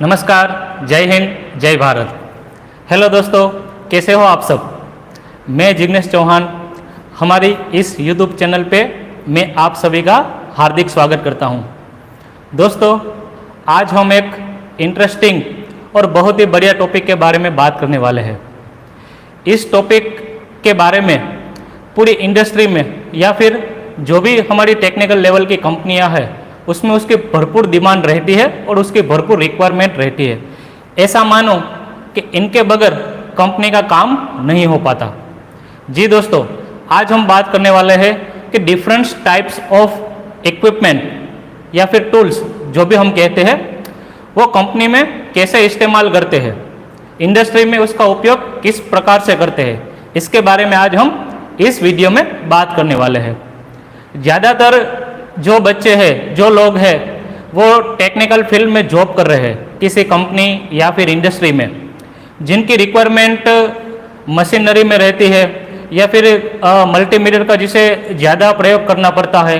नमस्कार, जय हिंद, जय भारत। हेलो दोस्तों, कैसे हो आप सब। मैं जिग्नेश चौहान, हमारी इस यूट्यूब चैनल पे मैं आप सभी का हार्दिक स्वागत करता हूं। दोस्तों, आज हम एक इंटरेस्टिंग और बहुत ही बढ़िया टॉपिक के बारे में बात करने वाले हैं। इस टॉपिक के बारे में पूरी इंडस्ट्री में या फिर जो भी हमारी टेक्निकल लेवल की कंपनियां हैं उसमें उसकी भरपूर डिमांड रहती है और उसकी भरपूर रिक्वायरमेंट रहती है। ऐसा मानो कि इनके बगैर कंपनी का काम नहीं हो पाता। जी दोस्तों, आज हम बात करने वाले हैं कि डिफरेंट टाइप्स ऑफ इक्विपमेंट या फिर टूल्स जो भी हम कहते हैं वो कंपनी में कैसे इस्तेमाल करते हैं, इंडस्ट्री में उसका उपयोग किस प्रकार से करते हैं, इसके बारे में आज हम इस वीडियो में बात करने वाले हैं। ज़्यादातर जो बच्चे हैं, जो लोग हैं, वो टेक्निकल फील्ड में जॉब कर रहे हैं किसी कंपनी या फिर इंडस्ट्री में, जिनकी रिक्वायरमेंट मशीनरी में रहती है या फिर मल्टीमीटर का जिसे ज़्यादा प्रयोग करना पड़ता है।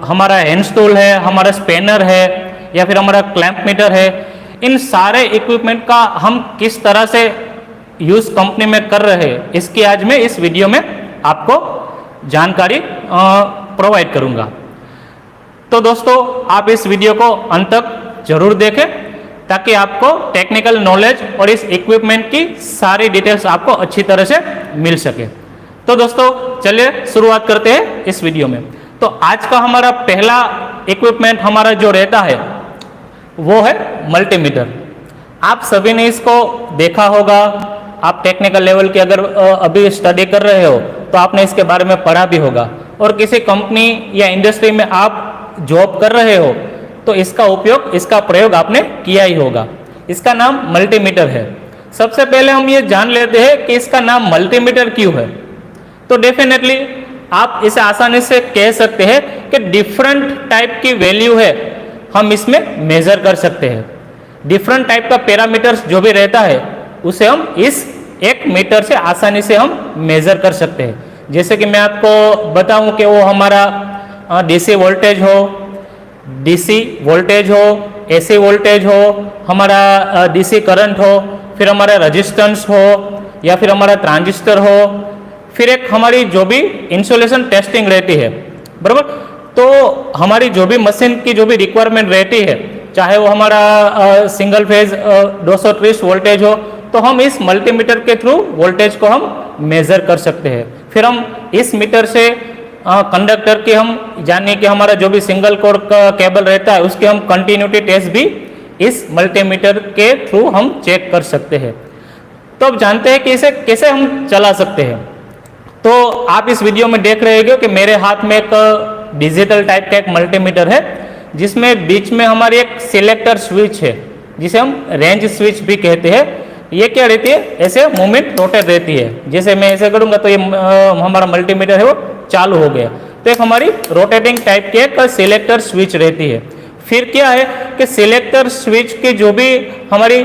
हमारा हैंड टूल है, हमारा स्पेनर है या फिर हमारा क्लैंप मीटर है। इन सारे इक्विपमेंट का हम किस तरह से यूज़ कंपनी में कर रहे हैं, इसकी आज मैं इस वीडियो में आपको जानकारी प्रोवाइड करूँगा। तो दोस्तों, आप इस वीडियो को अंत तक जरूर देखें ताकि आपको टेक्निकल नॉलेज और इस इक्विपमेंट की सारी डिटेल्स आपको अच्छी तरह से मिल सके। तो दोस्तों, चलिए शुरुआत करते हैं इस वीडियो में। तो आज का हमारा पहला इक्विपमेंट हमारा जो रहता है वो है मल्टीमीटर। आप सभी ने इसको देखा होगा। आप टेक्निकल लेवल की अगर अभी स्टडी कर रहे हो तो आपने इसके बारे में पढ़ा भी होगा, और किसी कंपनी या इंडस्ट्री में आप जॉब कर रहे हो तो इसका उपयोग, इसका प्रयोग आपने किया ही होगा। इसका नाम मल्टीमीटर है। सबसे पहले हम ये जान लेते हैं कि इसका नाम मल्टीमीटर क्यों है। तो डेफिनेटली आप इसे आसानी से कह सकते हैं कि डिफरेंट टाइप की वैल्यू है हम इसमें मेजर कर सकते हैं। डिफरेंट टाइप का पैरामीटर्स जो भी रहता है उसे हम इस एक मीटर से आसानी से हम मेजर कर सकते हैं। जैसे कि मैं आपको बताऊं कि वो हमारा डीसी वोल्टेज हो, डीसी वोल्टेज हो, एसी वोल्टेज हो, हमारा डीसी करंट हो, फिर हमारा रेजिस्टेंस हो या फिर हमारा ट्रांजिस्टर हो, फिर एक हमारी जो भी इंसुलेशन टेस्टिंग रहती है, बराबर। तो हमारी जो भी मशीन की जो भी रिक्वायरमेंट रहती है, चाहे वो हमारा सिंगल फेज 230 वोल्टेज हो, तो हम इस मल्टीमीटर के थ्रू वोल्टेज को हम मेजर कर सकते हैं। फिर हम इस मीटर से कंडक्टर के हम जाने कि हमारा जो भी सिंगल कोर का केबल रहता है उसके हम कंटिन्यूटी टेस्ट भी इस मल्टीमीटर के थ्रू हम चेक कर सकते हैं। तो अब जानते हैं कि इसे कैसे हम चला सकते हैं। तो आप इस वीडियो में देख रहे हो कि मेरे हाथ में एक डिजिटल टाइप का एक मल्टीमीटर है जिसमें बीच में हमारी एक सिलेक्टर स्विच है जिसे हम रेंज स्विच भी कहते हैं। ये क्या रहती है, ऐसे मूवमेंट रोटेट रहती है। जैसे मैं ऐसे करूँगा तो ये हमारा मल्टीमीटर है वो चालू हो गया। तो एक हमारी रोटेटिंग टाइप की एक सिलेक्टर स्विच रहती है। फिर क्या है कि सिलेक्टर स्विच की जो भी हमारी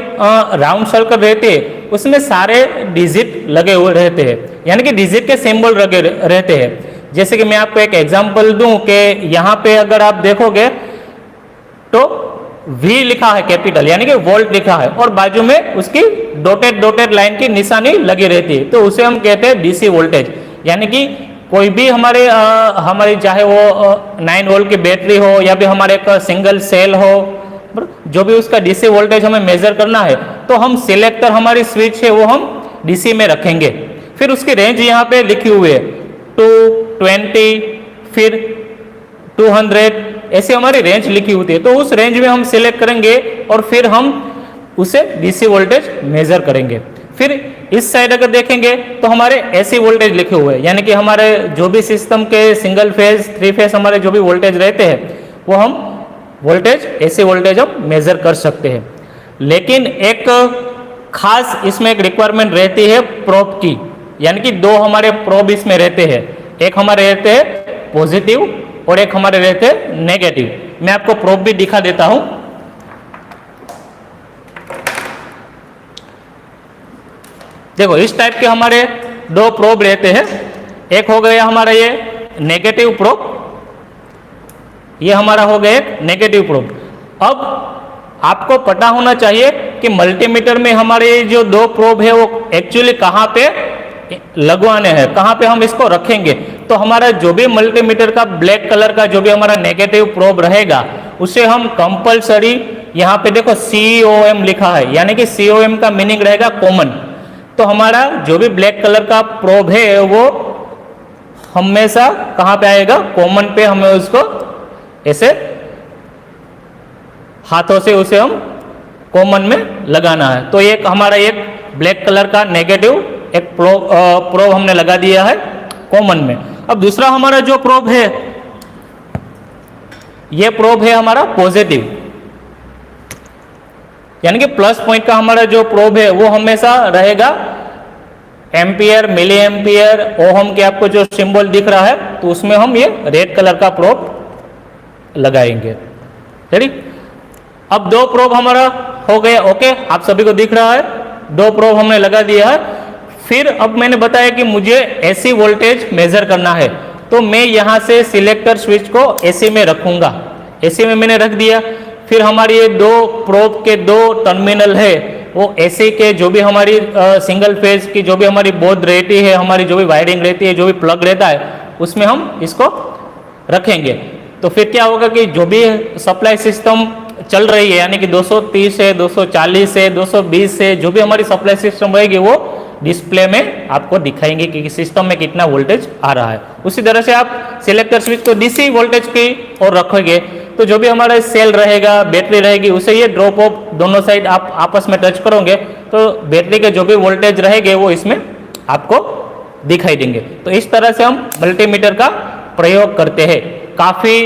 राउंड सर्कल रहती है उसमें सारे डिजिट लगे हुए रहते हैं, यानी कि डिजिट के सिंबल लगे रहते हैं। जैसे कि मैं आपको एक एग्जांपल दूं कि यहाँ पे अगर आप देखोगे तो V लिखा है कैपिटल, यानी कि वोल्ट लिखा है, और बाजू में उसकी डॉटेड लाइन की निशानी लगी रहती है, तो उसे हम कहते हैं डीसी वोल्टेज। यानी कि कोई भी हमारी चाहे वो 9 वोल्ट की बैटरी हो या भी हमारे एक सिंगल सेल हो, जो भी उसका डीसी वोल्टेज हमें मेजर करना है तो हम सिलेक्टर हमारी स्विच है वो हम डीसी में रखेंगे। फिर उसकी रेंज यहाँ पे लिखी हुई है 220, फिर 200, ऐसी हमारी रेंज लिखी होती है। तो उस रेंज में हम सिलेक्ट करेंगे और फिर हम उसे डीसी वोल्टेज मेजर करेंगे। फिर इस साइड अगर देखेंगे तो हमारे एसी वोल्टेज लिखे हुए हैं, यानी कि हमारे जो भी सिस्टम के सिंगल फेज 3 फेज हमारे जो भी वोल्टेज रहते हैं वो हम वोल्टेज एसी वोल्टेज हम मेजर कर सकते हैं। लेकिन एक खास इसमें एक रिक्वायरमेंट रहती है प्रोब की, यानी कि दो हमारे प्रोब इसमें रहते हैं। एक हमारे रहते हैं पॉजिटिव और एक हमारे रहते हैं नेगेटिव। मैं आपको प्रोब भी दिखा देता हूं। देखो, इस टाइप के हमारे दो प्रोब रहते हैं। एक हो गया हमारा ये नेगेटिव प्रोब, ये हमारा हो गया एक नेगेटिव प्रोब। अब आपको पता होना चाहिए कि मल्टीमीटर में हमारे जो दो प्रोब है वो एक्चुअली कहाँ पे लगवाने हैं, कहाँ पे हम इसको रखेंगे। तो हमारा जो भी मल्टीमीटर का ब्लैक कलर का जो भी हमारा नेगेटिव प्रोब रहेगा उसे हम कंपलसरी, यहाँ पे देखो COM लिखा है, यानी कि COM का मीनिंग रहेगा कॉमन। तो हमारा जो भी ब्लैक कलर का प्रोब है वो हमेशा कहाँ पे आएगा, कॉमन पे। हमें उसको ऐसे हाथों से उसे हम कॉमन में लगाना है। तो एक हमारा एक ब्लैक कलर का नेगेटिव एक प्रोब हमने लगा दिया है कॉमन में। अब दूसरा हमारा जो प्रोब है, ये प्रोब है हमारा पॉजिटिव, यानी कि प्लस पॉइंट का हमारा जो प्रोब है वो हमेशा रहेगा एम्पियर, मिली एम्पियर, ओहम के आपको जो सिंबल दिख रहा है तो उसमें हम ये रेड कलर का प्रोब लगाएंगे। रेडी। अब दो प्रोब हमारा हो गया, ओके, आप सभी को दिख रहा है, दो प्रोब हमने लगा दिया है। फिर अब मैंने बताया कि मुझे AC वोल्टेज मेजर करना है, तो मैं यहाँ से सिलेक्टर स्विच को AC में रखूंगा। AC में मैंने रख दिया। फिर हमारी ये दो प्रोब के दो टर्मिनल है वो AC के जो भी हमारी सिंगल फेज की जो भी हमारी बोर्ड रहती है, हमारी जो भी वायरिंग रहती है, जो भी प्लग रहता है उसमें हम इसको रखेंगे। तो फिर क्या होगा कि जो भी सप्लाई सिस्टम चल रही है, यानी कि 230 से 240 से 220 से जो भी हमारी सप्लाई सिस्टम रहेगी वो डिस्प्ले में आपको दिखाएंगे कि सिस्टम में कितना वोल्टेज आ रहा है। उसी तरह से आप सिलेक्टर स्विच को DC वोल्टेज की ओर रखोगे तो जो भी हमारा सेल रहेगा, बैटरी रहेगी, उसे ये ड्रॉप ऑफ दोनों साइड आप आपस में टच करोगे तो बैटरी के जो भी वोल्टेज रहेंगे वो इसमें आपको दिखाई देंगे। तो इस तरह से हम मल्टीमीटर का प्रयोग करते हैं। काफ़ी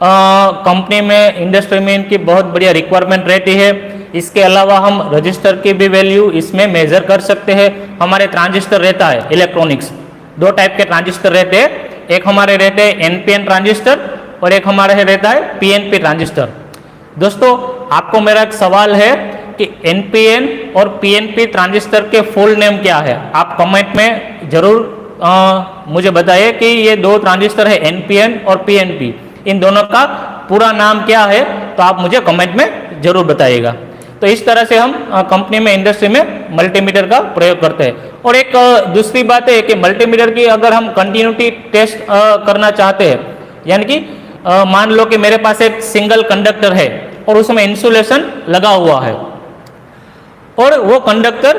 कंपनी में, इंडस्ट्री में इनकी बहुत बढ़िया रिक्वायरमेंट रहती है। इसके अलावा हम रजिस्टर की भी वैल्यू इसमें मेजर कर सकते हैं। हमारे ट्रांजिस्टर रहता है इलेक्ट्रॉनिक्स, दो टाइप के ट्रांजिस्टर रहते हैं, एक हमारे रहते हैं NPN ट्रांजिस्टर और एक हमारे रहता है PNP ट्रांजिस्टर। दोस्तों आपको मेरा एक सवाल है कि NPN और PNP ट्रांजिस्टर के फुल नेम क्या है? आप कमेंट में जरूर मुझे बताइए कि ये दो ट्रांजिस्टर है NPN और PNP, इन दोनों का पूरा नाम क्या है, तो आप मुझे कमेंट में जरूर बताइएगा। तो इस तरह से हम कंपनी में, इंडस्ट्री में मल्टीमीटर का प्रयोग करते हैं। और एक दूसरी बात है कि मल्टीमीटर की अगर हम कंटिन्यूटी टेस्ट करना चाहते हैं, यानी कि मान लो कि मेरे पास एक सिंगल कंडक्टर है और उसमें इंसुलेशन लगा हुआ है और वो कंडक्टर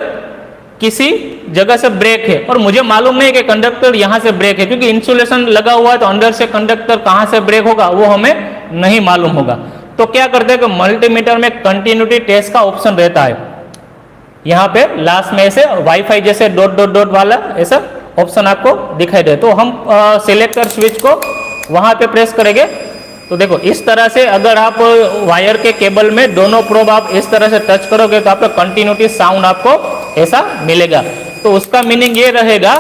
किसी जगह से ब्रेक है और मुझे मालूम नहीं कि कंडक्टर यहाँ से ब्रेक है, क्योंकि इंसुलेशन लगा हुआ है तो अंदर से कंडक्टर कहाँ से ब्रेक होगा वो हमें नहीं मालूम होगा। तो क्या करते हैं कि मल्टीमीटर में कंटिन्यूटी टेस्ट का ऑप्शन रहता है। यहाँ पे लास्ट में ऐसे वाईफाई जैसे डॉट डॉट डॉट वाला ऐसा ऑप्शन आपको दिखाई दे, तो हम सिलेक्टर स्विच को वहाँ पे प्रेस करेंगे तो देखो इस तरह से अगर आप वायर के केबल में दोनों प्रोब आप इस तरह से टच करोगे तो आपको कंटिन्यूटी साउंड आपको ऐसा मिलेगा। तो उसका मीनिंग ये रहेगा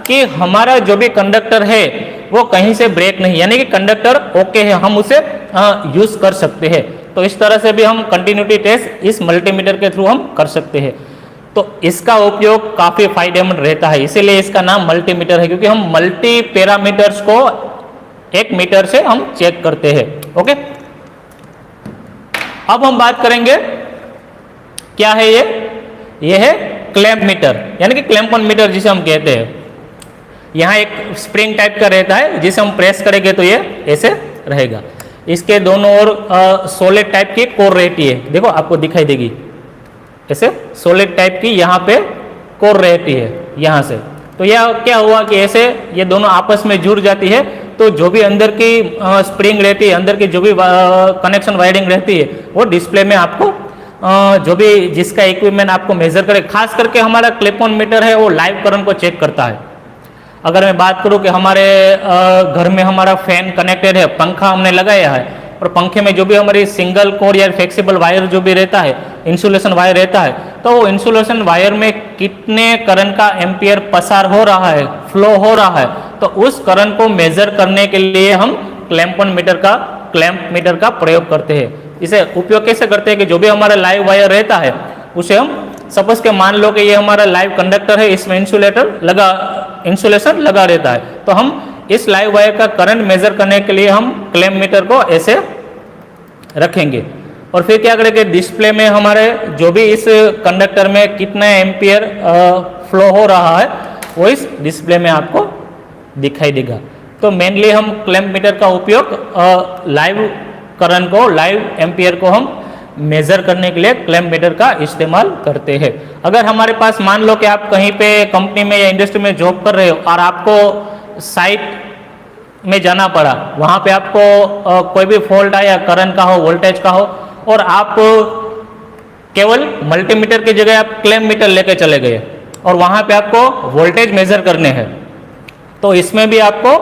कि हमारा जो भी कंडक्टर है वो कहीं से ब्रेक नहीं, यानी कि कंडक्टर ओके है, हम उसे यूज कर सकते हैं। तो इस तरह से भी हम कंटिन्यूटी टेस्ट इस मल्टीमीटर के थ्रू हम कर सकते हैं। तो इसका उपयोग काफी फायदेमंद रहता है, इसीलिए इसका नाम मल्टीमीटर है, क्योंकि हम मल्टी पैरामीटर्स को एक मीटर से हम चेक करते हैं। ओके, अब हम बात करेंगे क्या है ये है क्लैंप मीटर, यानी कि क्लैंपन मीटर जिसे हम कहते हैं। यहाँ एक स्प्रिंग टाइप का रहता है जिसे हम प्रेस करेंगे तो ये ऐसे रहेगा। इसके दोनों ओर सॉलिड टाइप की कोर रहती है, देखो आपको दिखाई देगी ऐसे सॉलिड टाइप की यहाँ पे कोर रहती है यहाँ से। तो यह क्या हुआ कि ऐसे ये दोनों आपस में जुड़ जाती है, तो जो भी अंदर की स्प्रिंग रहती है, अंदर की जो भी कनेक्शन वायरिंग रहती है वो डिस्प्ले में आपको जो भी जिसका इक्विपमेंट आपको मेजर करे, खास करके हमारा क्लिप-ऑन मीटर है वो लाइव करंट को चेक करता है। अगर मैं बात करूं कि हमारे घर में हमारा फैन कनेक्टेड है, पंखा हमने लगाया है और पंखे में जो भी हमारी सिंगल कोर या फ्लेक्सिबल वायर जो भी रहता है, इंसुलेशन वायर रहता है, तो वो इंसुलेशन वायर में कितने करंट का एम्पियर पसार हो रहा है, फ्लो हो रहा है, तो उस करंट को मेजर करने के लिए हम क्लैंप मीटर का प्रयोग करते हैं। इसे उपयोग कैसे करते हैं कि जो भी हमारा लाइव वायर रहता है उसे हम सपोज के मान लो कि ये हमारा लाइव कंडक्टर है, इसमें इंसुलेशन लगा रहता है, तो हम इस लाइव वायर का करंट मेजर करने के लिए हम क्लैंप मीटर को ऐसे रखेंगे और फिर क्या करेंगे, डिस्प्ले में हमारे जो भी इस कंडक्टर में कितना एम्पियर फ्लो हो रहा है वो इस डिस्प्ले में आपको दिखाई देगा। तो मेनली हम क्लैंप मीटर का उपयोग लाइव करंट को, लाइव एम्पियर को हम मेजर करने के लिए क्लैंप मीटर का इस्तेमाल करते हैं। अगर हमारे पास मान लो कि आप कहीं पे कंपनी में या इंडस्ट्री में जॉब कर रहे हो और आपको साइट में जाना पड़ा, वहाँ पे आपको कोई भी फॉल्ट आया, करंट का हो, वोल्टेज का हो, और आप केवल मल्टीमीटर की जगह आप क्लैंप मीटर लेके चले गए और वहाँ पे आपको वोल्टेज मेजर करने हैं, तो इसमें भी आपको,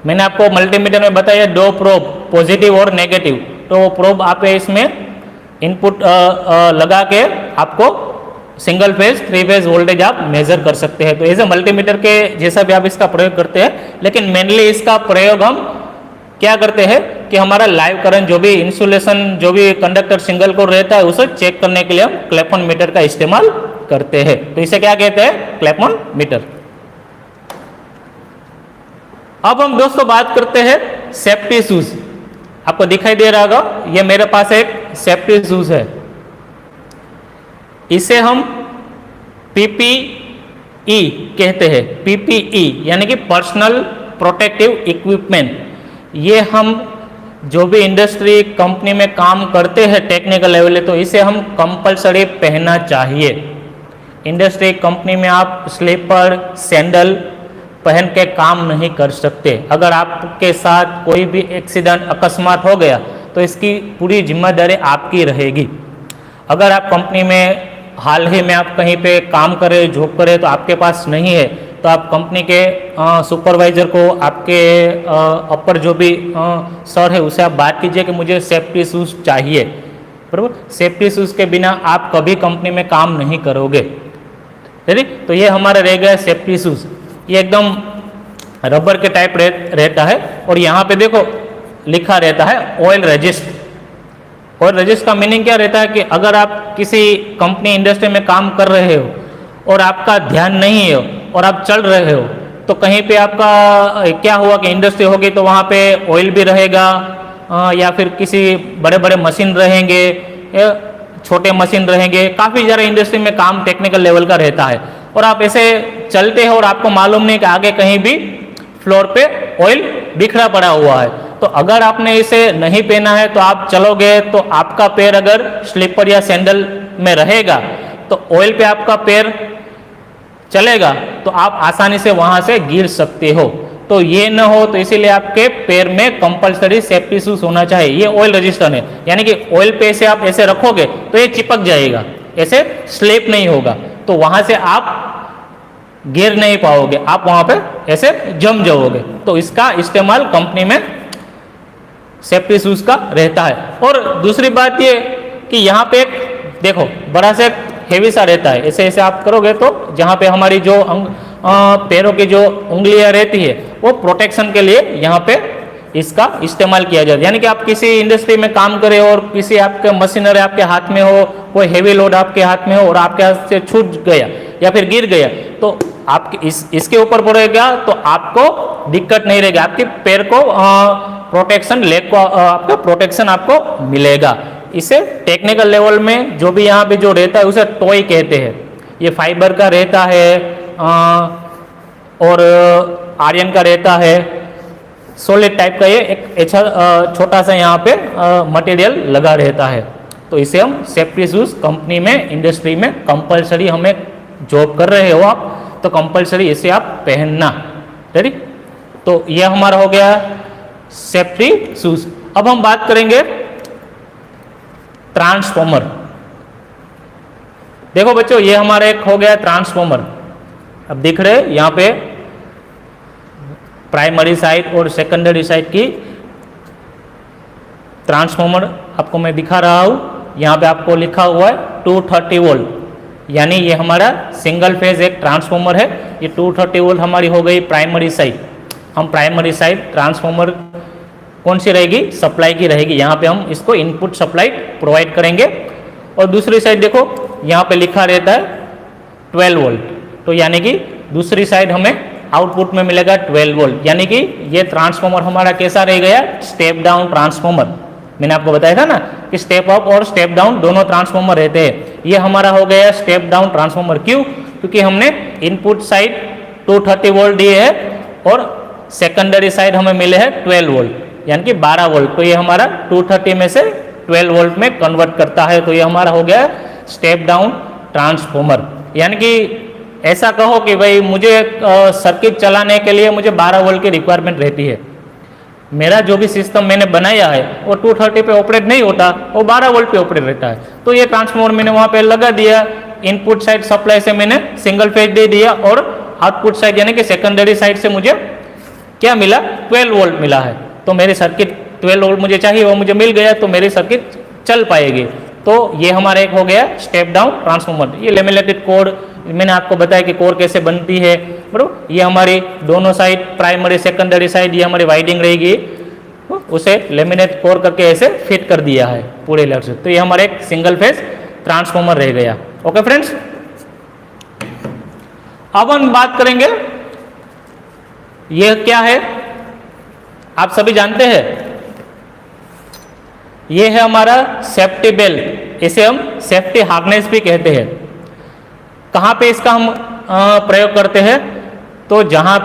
मैंने आपको मल्टीमीटर में बताया दो प्रोब, पॉजिटिव और नेगेटिव, तो वो प्रोब आप इसमें इनपुट लगा के आपको सिंगल फेज, 3 फेज वोल्टेज आप मेजर कर सकते हैं। तो ऐसे मल्टीमीटर के जैसा भी आप इसका प्रयोग करते हैं, लेकिन मेनली इसका प्रयोग हम क्या करते हैं कि हमारा लाइव करंट, जो भी इंसुलेशन, जो भी कंडक्टर सिंगल कोर रहता है, उसे चेक करने के लिए हम क्लैपन मीटर का इस्तेमाल करते हैं। तो इसे क्या कहते हैं, क्लैपन मीटर। अब हम दोस्तों बात करते हैं सेफ्टी शूज। आपको दिखाई दे रहा होगा, ये मेरे पास एक सेफ्टी शूज है, इसे हम पीपीई कहते हैं। पीपीई यानी कि पर्सनल प्रोटेक्टिव इक्विपमेंट। ये हम जो भी इंडस्ट्री कंपनी में काम करते हैं टेक्निकल लेवल, तो इसे हम कंपलसरी पहनना चाहिए। इंडस्ट्री कंपनी में आप स्लीपर, सैंडल पहन के काम नहीं कर सकते। अगर आपके साथ कोई भी एक्सीडेंट, अकस्मात हो गया, तो इसकी पूरी जिम्मेदारी आपकी रहेगी। अगर आप कंपनी में हाल ही में आप कहीं पे काम करें, जॉब करें, तो आपके पास नहीं है, तो आप कंपनी के सुपरवाइजर को, आपके अपर जो भी सर है, उससे आप बात कीजिए कि मुझे सेफ्टी शूज़ चाहिए, बराबर। सेफ्टी शूज़ के बिना आप कभी कंपनी में काम नहीं करोगे, ठीक। तो ये हमारा रह गया सेफ्टी शूज़। ये एकदम रबर के टाइप रहता है, और यहाँ पे देखो लिखा रहता है ऑयल रेजिस्ट। ऑयल रेजिस्ट का मीनिंग क्या रहता है कि अगर आप किसी कंपनी, इंडस्ट्री में काम कर रहे हो और आपका ध्यान नहीं है और आप चल रहे हो, तो कहीं पे आपका क्या हुआ कि इंडस्ट्री होगी तो वहाँ पे ऑयल भी रहेगा, या फिर किसी बड़े बड़े मशीन रहेंगे, छोटे मशीन रहेंगे, काफ़ी ज़्यादा इंडस्ट्री में काम टेक्निकल लेवल का रहता है, और आप ऐसे चलते हो और आपको मालूम नहीं कि आगे कहीं भी फ्लोर पे ऑयल बिखरा पड़ा हुआ है। तो अगर आपने इसे नहीं पहना है तो आप चलोगे तो आपका पैर अगर स्लीपर या सैंडल में रहेगा तो ऑयल पे आपका पैर चलेगा, तो आप आसानी से वहां से गिर सकते हो। तो ये न हो, तो इसीलिए आपके पैर में कंपलसरी सेफ्टी शूज होना चाहिए। ये ऑयल रेजिस्टेंट है, यानी कि ऑयल पे से आप ऐसे रखोगे तो ये चिपक जाएगा, ऐसे स्लिप नहीं होगा, तो वहां से आप गिर नहीं पाओगे, आप वहां पे ऐसे जम जाओगे। तो इसका इस्तेमाल कंपनी में सेफ्टी शूज का रहता है। और दूसरी बात ये कि यहाँ पे एक देखो बड़ा से हेवी सा रहता है, ऐसे ऐसे आप करोगे तो जहाँ पे हमारी जो पैरों की जो उंगलियां रहती है वो प्रोटेक्शन के लिए यहाँ पे इसका इस्तेमाल किया जाता है। यानी कि आप किसी इंडस्ट्री में काम करें और किसी आपके मशीनरी आपके हाथ में हो, कोई हेवी लोड आपके हाथ में हो और आपके हाथ से छूट गया या फिर गिर गया, तो आपके इसके ऊपर पड़ेगा तो आपको दिक्कत नहीं रहेगी, आपके पैर को प्रोटेक्शन, लेग को आपका प्रोटेक्शन आपको मिलेगा। इसे टेक्निकल लेवल में जो भी यहाँ पे जो रहता है उसे टॉय कहते हैं। ये फाइबर का रहता है और आयरन का रहता है, सॉलिड टाइप का ये एक अच्छा छोटा सा यहाँ पे मटेरियल लगा रहता है। तो इसे हम सेफ्टी शूज कंपनी में, इंडस्ट्री में कंपलसरी, हमें जॉब कर रहे हो आप तो कंपलसरी इसे आप पहनना, ठीक। तो ये हमारा हो गया सेफ्टी शूज। अब हम बात करेंगे ट्रांसफॉर्मर। देखो बच्चों, ये हमारा एक हो गया ट्रांसफॉर्मर। अब दिख रहे यहाँ पे प्राइमरी साइड और सेकेंडरी साइड की ट्रांसफॉर्मर आपको मैं दिखा रहा हूँ। यहाँ पे आपको लिखा हुआ है 230 वोल्ट, यानी ये हमारा सिंगल फेज एक ट्रांसफॉर्मर है। ये 230 वोल्ट हमारी हो गई प्राइमरी साइड। हम प्राइमरी साइड ट्रांसफॉर्मर कौन सी रहेगी, सप्लाई की रहेगी, यहाँ पे हम इसको इनपुट सप्लाई प्रोवाइड करेंगे। और दूसरी साइड देखो यहाँ पे लिखा रहता है 12 वोल्ट, तो यानी कि दूसरी साइड हमें आउटपुट में मिलेगा 12 वोल्ट। यानी कि ये ट्रांसफॉर्मर हमारा कैसा रह गया, स्टेप डाउन ट्रांसफॉर्मर। मैंने आपको बताया था ना कि स्टेप अप और स्टेप डाउन दोनों ट्रांसफॉर्मर रहते हैं। ये हमारा हो गया स्टेप डाउन ट्रांसफॉर्मर। क्यों? क्योंकि हमने इनपुट साइड 230 वोल्ट दिए है और सेकेंडरी साइड हमें मिले हैं 12 वोल्ट यानी कि 12 वोल्ट। तो ये हमारा 230 में से 12 वोल्ट में कन्वर्ट करता है। तो ये हमारा हो गया स्टेप डाउन ट्रांसफॉर्मर। यानी कि ऐसा कहो कि भाई मुझे सर्किट चलाने के लिए मुझे 12 वोल्ट की रिक्वायरमेंट रहती है, मेरा जो भी सिस्टम मैंने बनाया है वो 230 पे ऑपरेट नहीं होता, वो 12 वोल्ट पे ऑपरेट रहता है। तो ये ट्रांसफॉर्मर मैंने वहाँ पे लगा दिया, इनपुट साइड सप्लाई से मैंने सिंगल फेज दे दिया और आउटपुट साइड यानी कि सेकेंडरी साइड से मुझे क्या मिला? 12 वोल्ट मिला है। तो मेरी सर्किट 12 वोल्ट मुझे चाहिए, वो मुझे मिल गया, तो मेरी सर्किट चल पाएगी। तो ये हमारा एक हो गया स्टेप डाउन ट्रांसफॉर्मर। ये लेमिनेटेड कोर मैंने आपको बताया कि कोर कैसे बनती है, बराबर। ये हमारी दोनों साइड प्राइमरी सेकेंडरी साइड ये हमारी वाइडिंग रहेगी, उसे लेमिनेट कोर करके ऐसे फिट कर दिया है पूरे लेयर से। तो ये हमारा एक सिंगल फेज ट्रांसफॉर्मर रह गया। ओके फ्रेंड्स, अब हम बात करेंगे ये क्या है, आप सभी जानते हैं, ये है हमारा सेफ्टी बेल्ट, इसे हम सेफ्टी हार्नेस भी कहते हैं। कहाँ पे इसका हम प्रयोग करते हैं? तो जहाँ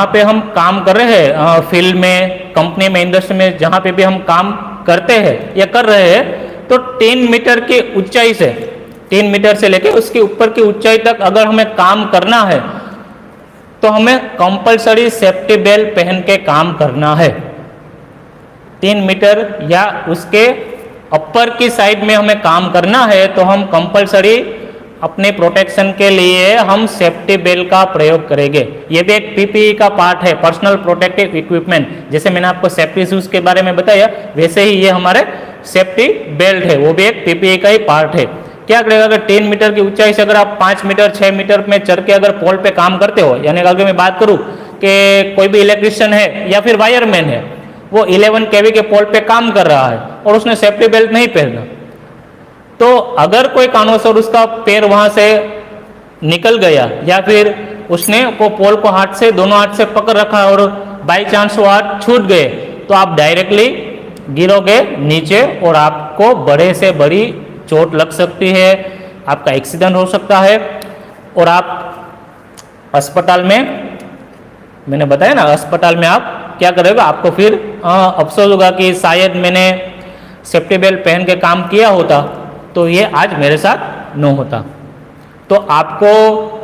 पे हम काम कर रहे हैं, फील्ड में, कंपनी में, इंडस्ट्री में, जहाँ पे भी हम काम करते हैं या कर रहे हैं, तो 3 मीटर की ऊंचाई से 3 मीटर से लेके उसके ऊपर की ऊंचाई तक अगर हमें काम करना है तो हमें कंपलसरी सेफ्टी बेल्ट पहन के काम करना है। 3 मीटर या उसके अपर की साइड में हमें काम करना है तो हम कंपलसरी अपने प्रोटेक्शन के लिए हम सेफ्टी बेल्ट का प्रयोग करेंगे। ये भी एक पीपीई का पार्ट है, पर्सनल प्रोटेक्टिव इक्विपमेंट। जैसे मैंने आपको सेफ्टी शूज के बारे में बताया, वैसे ही ये हमारे सेफ्टी बेल्ट है, वो भी एक पीपीई का ही पार्ट है। क्या करेगा? अगर 3 मीटर की ऊंचाई से अगर आप 5 मीटर 6 मीटर में चढ़ के अगर पोल पे काम करते हो, यानी अगर मैं बात करूं कि कोई भी इलेक्ट्रिशियन है या फिर वायरमैन है, वो 11 केवी के पोल पे काम कर रहा है और उसने सेफ्टी बेल्ट नहीं पहना, तो अगर कोई कारणवश उसका पैर वहां से निकल गया या फिर उसने वो पोल को दोनों हाथ से पकड़ रखा और बाई चांस वो हाथ छूट गए, तो आप डायरेक्टली गिरोगे नीचे और आपको बड़े से बड़ी चोट लग सकती है, आपका एक्सीडेंट हो सकता है और आप अस्पताल में, मैंने बताया ना, अस्पताल में आप क्या करेगा? आपको फिर अफसोस होगा कि शायद मैंने सेफ्टी बेल्ट पहन के काम किया होता तो ये आज मेरे साथ न होता। तो आपको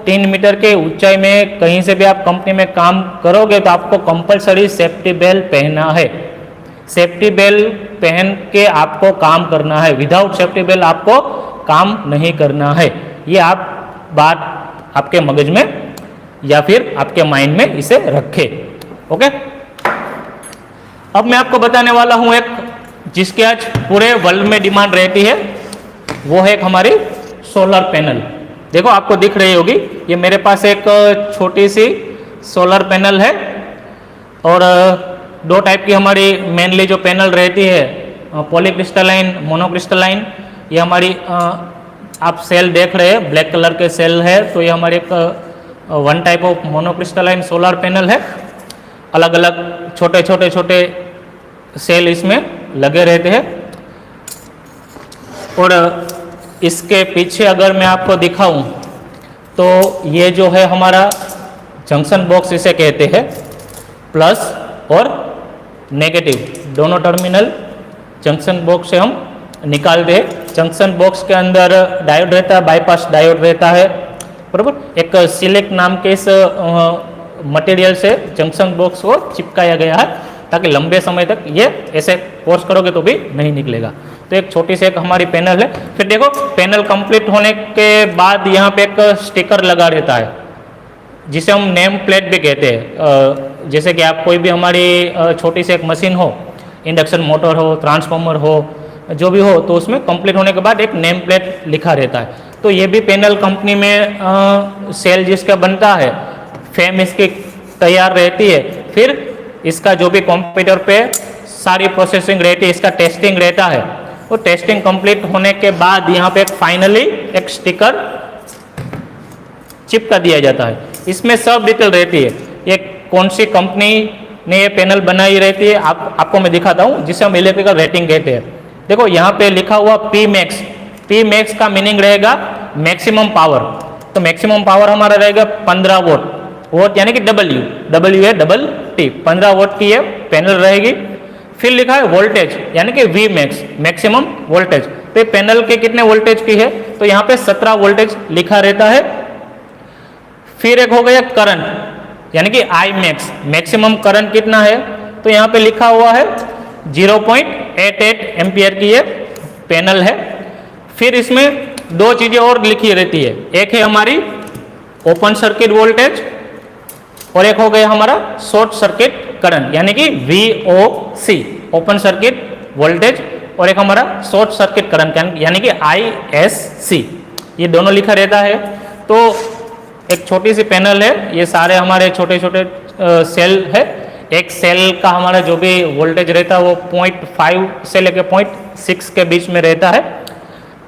3 मीटर के ऊंचाई में कहीं से भी आप कंपनी में काम करोगे तो आपको कंपलसरी सेफ्टी बेल्ट पहनना है। सेफ्टी बेल्ट पहन के आपको काम करना है, विदाउट सेफ्टी बेल्ट आपको काम नहीं करना है। ये आप बात आपके मगज में या फिर आपके माइंड में इसे रखें। ओके, अब मैं आपको बताने वाला हूं एक जिसके आज पूरे वर्ल्ड में डिमांड रहती है, वो है एक हमारी सोलर पैनल। देखो आपको दिख रही होगी, ये मेरे पास एक छोटी सी सोलर पैनल है और 2 टाइप की हमारी मेनली जो पैनल रहती है, पॉलीक्रिस्टलाइन, मोनोक्रिस्टलाइन। ये हमारी आप सेल देख रहे हैं, ब्लैक कलर के सेल है, तो ये हमारी एक 1 type of monocrystalline solar panel है। अलग अलग छोटे सेल इसमें लगे रहते हैं और इसके पीछे अगर मैं आपको दिखाऊं तो ये जो है हमारा जंक्शन बॉक्स इसे कहते हैं, प्लस और नेगेटिव दोनों टर्मिनल जंक्शन बॉक्स से हम निकालते हैं। जंक्शन बॉक्स के अंदर डायोड रहता है, बाईपास डायोड रहता है, बराबर। एक सिलेक्ट नाम के इस मटेरियल से जंक्शन बॉक्स को चिपकाया गया है ताकि लंबे समय तक ये ऐसे फोर्स करोगे तो भी नहीं निकलेगा। तो एक छोटी सी एक हमारी पैनल है। फिर देखो पैनल कंप्लीट होने के बाद यहाँ पे एक स्टिकर लगा रहता है जिसे हम नेम प्लेट भी कहते हैं। जैसे कि आप कोई भी हमारी छोटी सी एक मशीन हो, इंडक्शन मोटर हो, ट्रांसफार्मर हो, जो भी हो, तो उसमें कंप्लीट होने के बाद एक नेम प्लेट लिखा रहता है। तो ये भी पैनल कंपनी में सेल जिसका बनता है, फ्रेम इसकी तैयार रहती है, फिर इसका जो भी कंप्यूटर पे सारी प्रोसेसिंग रहती है, इसका टेस्टिंग रहता है। वो टेस्टिंग कंप्लीट होने के बाद यहाँ पे फाइनली एक स्टिकर चिपका दिया जाता है। इसमें सब डिटेल रहती है, ये कौन सी कंपनी ने ये पैनल बनाई रहती है। आपको मैं दिखाता हूँ, जिसे हम इलेक्ट्रिकल रेटिंग कहते हैं। देखो यहाँ पे लिखा हुआ पी मैक्स, पी मैक्स का मीनिंग रहेगा मैक्सिमम पावर। तो मैक्सिमम पावर हमारा रहेगा 15 वोट, वोट यानी कि डब्ल्यू, डब्ल्यू है डबल टी, 15 वोट की ये पैनल रहेगी। फिर लिखा है वोल्टेज यानी कि वी मैक्स, मैक्सिमम वोल्टेज। तो ये पैनल के कितने वोल्टेज की है, तो यहाँ पे 17 वोल्टेज लिखा रहता है। फिर एक हो गया करंट यानी कि आई मैक्स, मैक्सिमम करंट कितना है, तो यहाँ पे लिखा हुआ है 0.88 एम्पियर की ये पैनल है। फिर इसमें दो चीजें और लिखी रहती है, एक है हमारी ओपन सर्किट वोल्टेज और एक हो गया हमारा शॉर्ट सर्किट करंट यानी कि VOC, ओपन सर्किट वोल्टेज, और एक हमारा शॉर्ट सर्किट करंट यानी कि ISC, ये दोनों लिखा रहता है। तो एक छोटी सी पैनल है, ये सारे हमारे छोटे छोटे सेल है। एक सेल का हमारा जो भी वोल्टेज रहता है वो 0.5 से लेकर 0.6 के बीच में रहता है।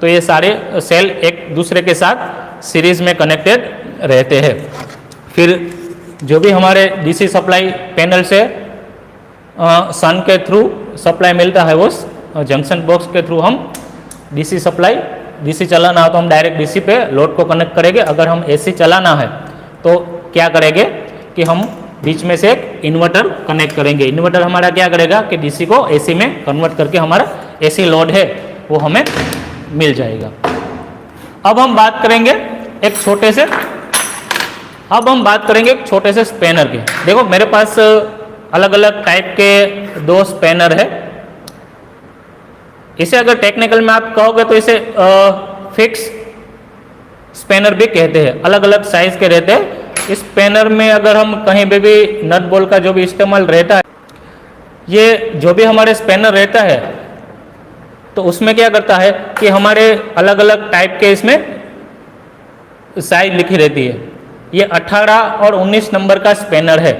तो ये सारे सेल एक दूसरे के साथ सीरीज में कनेक्टेड रहते हैं। फिर जो भी हमारे डीसी सप्लाई पैनल से सन के थ्रू सप्लाई मिलता है, वो जंक्शन बॉक्स के थ्रू हम डीसी सप्लाई, डीसी चलाना हो तो हम डायरेक्ट डीसी पे लोड को कनेक्ट करेंगे। अगर हम एसी चलाना है तो क्या करेंगे कि हम बीच में से एक इन्वर्टर कनेक्ट करेंगे। इन्वर्टर हमारा क्या करेगा कि डीसी को एसी में कन्वर्ट करके हमारा एसी लोड है वो हमें मिल जाएगा। अब हम बात करेंगे एक छोटे से स्पैनर की। देखो मेरे पास अलग अलग टाइप के दो स्पैनर है। इसे अगर टेक्निकल में आप कहोगे तो इसे फिक्स स्पैनर भी कहते हैं, अलग अलग साइज के रहते हैं। इस स्पैनर में अगर हम कहीं पे भी नट बोल का जो भी इस्तेमाल रहता है, ये जो भी हमारे स्पैनर रहता है तो उसमें क्या करता है कि हमारे अलग अलग टाइप के इसमें साइज लिखी रहती है। ये 18 और 19 नंबर का स्पैनर है।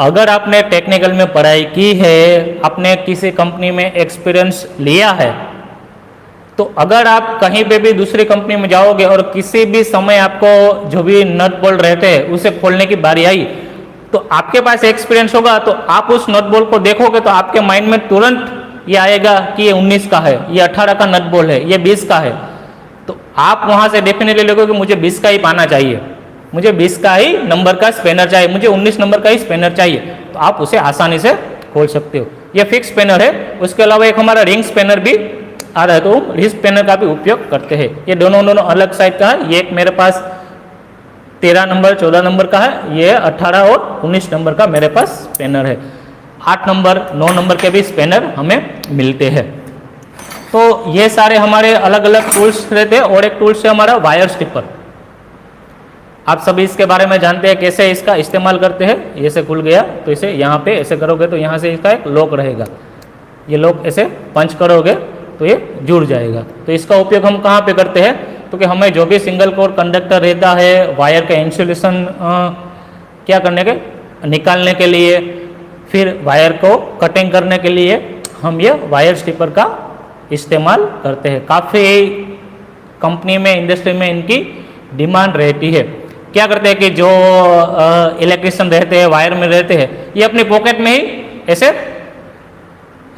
अगर आपने टेक्निकल में पढ़ाई की है, आपने किसी कंपनी में एक्सपीरियंस लिया है, तो अगर आप कहीं पे भी दूसरी कंपनी में जाओगे और किसी भी समय आपको जो भी नट बोल्ट रहते हैं उसे खोलने की बारी आई, तो आपके पास एक्सपीरियंस होगा तो आप उस नट बोल्ट को देखोगे तो आपके माइंड में तुरंत ये आएगा कि ये 19 का है, ये 18 का नट बोल्ट है, ये 20 का है। तो आप वहां से डेफिनेटली लोगे कि मुझे 20 का ही पाना चाहिए, मुझे 20 का ही नंबर का स्पैनर चाहिए, मुझे 19 नंबर का ही स्पैनर चाहिए। तो आप उसे आसानी से खोल सकते हो। ये फिक्स स्पैनर है। उसके अलावा एक हमारा रिंग स्पैनर भी आ रहा है, तो रिंग स्पैनर का भी उपयोग करते हैं। ये दोनों अलग साइज का है। ये एक मेरे पास 13 नंबर 14 नंबर का है, ये 18 और 19 नंबर का मेरे पास स्पैनर है। 8 नंबर 9 नंबर के भी स्पैनर हमें मिलते हैं। तो ये सारे हमारे अलग अलग टूल्स रहते हैं। और एक टूल्स है हमारा वायर स्टिपर। आप सभी इसके बारे में जानते हैं कैसे इसका इस्तेमाल करते हैं। ये से खुल गया तो इसे यहाँ पे ऐसे करोगे तो यहाँ से इसका एक लॉक रहेगा, ये लॉक ऐसे पंच करोगे तो ये जुड़ जाएगा। तो इसका उपयोग हम कहाँ पे करते हैं, क्योंकि हमें जो भी सिंगल कोर कंडक्टर रहता है, वायर का इंसुलेशन क्या करने के निकालने के लिए, फिर वायर को कटिंग करने के लिए हम ये वायर स्टिपर का इस्तेमाल करते हैं। काफ़ी कंपनी में, इंडस्ट्री में इनकी डिमांड रहती है। क्या करते हैं कि जो इलेक्ट्रिशियन रहते हैं, वायर में रहते हैं, ये अपनी पॉकेट में ही ऐसे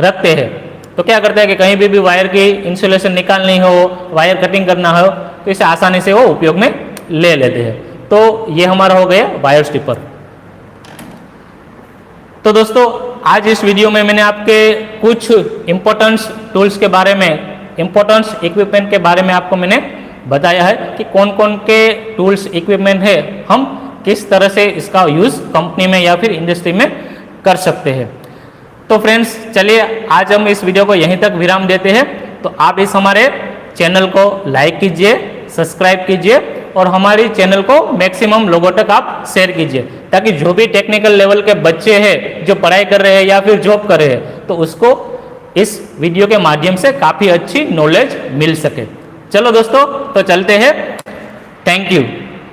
रखते हैं। तो क्या करते हैं कि कहीं भी वायर की इंसुलेशन निकालनी हो, वायर कटिंग करना हो, तो इसे आसानी से वो उपयोग में ले लेते हैं। तो ये हमारा हो गया वायर स्टिपर। तो दोस्तों आज इस वीडियो में मैंने आपके कुछ इम्पोर्टेंस टूल्स के बारे में, इम्पोर्टेंस इक्विपमेंट के बारे में आपको मैंने बताया है कि कौन कौन के टूल्स इक्विपमेंट है, हम किस तरह से इसका यूज़ कंपनी में या फिर इंडस्ट्री में कर सकते हैं। तो फ्रेंड्स चलिए आज हम इस वीडियो को यहीं तक विराम देते हैं। तो आप इस हमारे चैनल को लाइक कीजिए, सब्सक्राइब कीजिए और हमारी चैनल को मैक्सिमम लोगों तक आप शेयर कीजिए, ताकि जो भी टेक्निकल लेवल के बच्चे हैं जो पढ़ाई कर रहे हैं या फिर जॉब कर रहे हैं, तो उसको इस वीडियो के माध्यम से काफ़ी अच्छी नॉलेज मिल सके। चलो दोस्तों तो चलते हैं। Thank you.